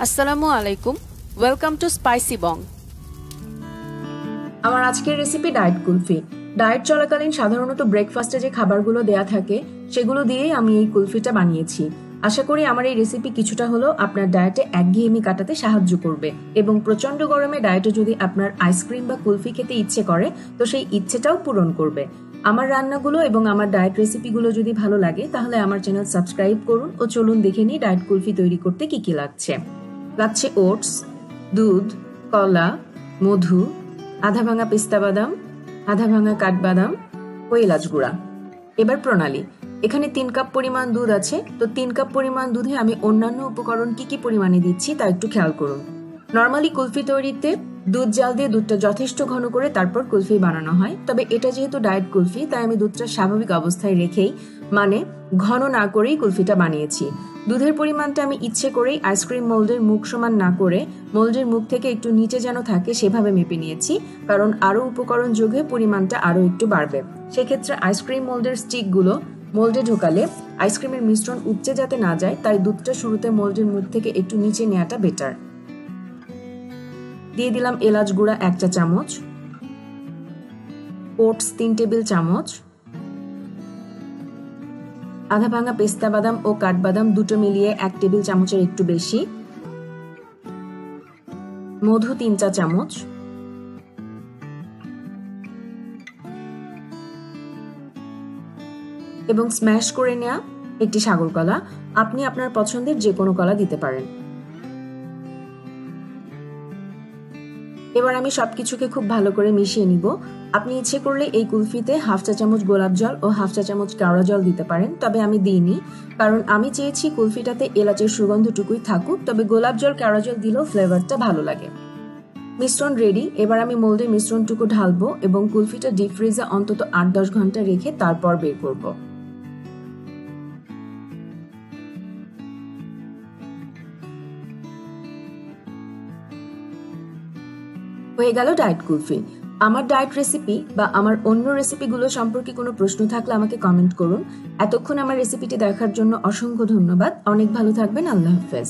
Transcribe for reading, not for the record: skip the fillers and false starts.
আসসালামু আলাইকুম, welcome to spicy বং। আমার আজকের রেসিপি ডায়েট কুলফি। ডায়েট চলাকালীন সাধারণত ব্রেকফাস্টে যে খাবারগুলো দেয়া থাকে সেগুলো দিয়েই আমি এই কুলফিটা বানিয়েছি। আশা করি আমার এই রেসিপি কিছুটা হলেও আপনার ডায়েটে একঘেয়েমি কাটাতে সাহায্য করবে এবং প্রচন্ড গরমে ডায়েটে যদি আপনার আইসক্রিম বা কুলফি খেতে ইচ্ছে করে তো সেই ইচ্ছেটাও পূরণ করবে। আমার রান্নাগুলো এবং আমার ডায়েট রেসিপিগুলো যদি ভালো লাগে তাহলে আমার চ্যানেল সাবস্ক্রাইব করুন ও চলুন দেখে নিই ডায়েট কুলফি তৈরি করতে কি কি লাগছে। ওটস, দুধ, কলা, মধু, আধা ভাঙা পেস্তা বাদাম, আধা ভাঙা কাঠবাদাম ও এলাচ গুঁড়া। এবার প্রণালী। এখানে 3 কাপ পরিমাণ দুধ আছে, তো 3 কাপ পরিমাণ দুধে আমি অন্যান্য উপকরণ কি কি পরিমাণে দিচ্ছি তা একটু খেয়াল করুন। নর্মালি কুলফি তৈরিতে দুধ জাল দিয়ে দুধটা যথেষ্ট ঘন করে তারপর কুলফি বানানো হয়, তবে এটা যেহেতু ডায়েট কুলফি তাই আমি দুধটা স্বাভাবিক অবস্থায় রেখেই মানে ঘন না করেই কুলফিটা বানিয়েছি। দুধের পরিমাণটা আমি ইচ্ছে করেই আইসক্রিম মোল্ডের মুখ সমান না করে মোল্ডের মুখ থেকে একটু নিচে যেন থাকে সেভাবে মেপে নিয়েছি, কারণ আরো উপকরণ যোগে পরিমাণটা আরো একটু বাড়বে। সেক্ষেত্রে আইসক্রিম মোল্ডের স্টিকগুলো মোল্ডে ঢোকালে আইসক্রিমের মিশ্রণ উপচে যাতে না যায় তাই দুধটা শুরুতে মোল্ডের মুখ থেকে একটু নিচে নেওয়াটা বেটার। দিয়ে দিলাম এলাচ গুঁড়া 1 চা চামচ, ওটস 3 টেবিল চামচ, আধা ভাঙা পেস্তা বাদাম ও কাঠবাদাম দুটো মিলিয়ে 1 টেবিল চামচের একটু বেশি, মধু 3 চা চামচ, এবং স্ম্যাশ করে নেওয়া একটি সাগর কলা। আপনি আপনার পছন্দের যে কোনো কলা দিতে পারেন। এবার আমি সবকিছুকে খুব ভালো করে মিশিয়ে নিব। আপনি ইচ্ছে করলে এই কুলফিতে 1/2 চা চামচ গোলাপ জল ও 1/2 চা চামচ কেওড়া জল দিতে পারেন, তবে আমি দিইনি কারণ আমি চেয়েছি কুলফিটাতে এলাচের সুগন্ধটুকুই থাকুক, তবে গোলাপ জল কেওড়া জল দিলেও ফ্লেভারটা ভালো লাগে। মিশ্রণ রেডি। এবার আমি মোল্ডে মিশ্রণটুকু ঢালবো এবং কুলফিটা ডিপ ফ্রিজে অন্তত 8-10 ঘন্টা রেখে তারপর বের করব। হয়ে গেল ডায়েট কুলফি। আমার ডায়েট রেসিপি বা আমার অন্য রেসিপিগুলো সম্পর্কে কোনো প্রশ্ন থাকলে আমাকে কমেন্ট করুন। এতক্ষণ আমার রেসিপিটি দেখার জন্য অসংখ্য ধন্যবাদ। অনেক ভালো থাকবেন। আল্লাহ হাফেজ।